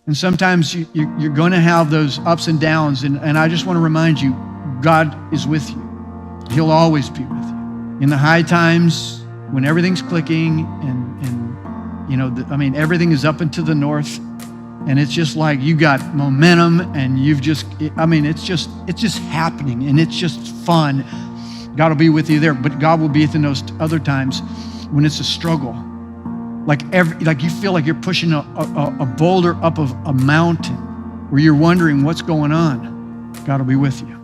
And sometimes you're going to have those ups and downs. And I just want to remind you, God is with you. He'll always be with you. In the high times, when everything's clicking and you know, everything is up and to the north, and it's just like you got momentum and it's just happening and it's just fun. God will be with you there, but God will be in those other times when it's a struggle. Like you feel like you're pushing a boulder up of a mountain where you're wondering what's going on. God will be with you.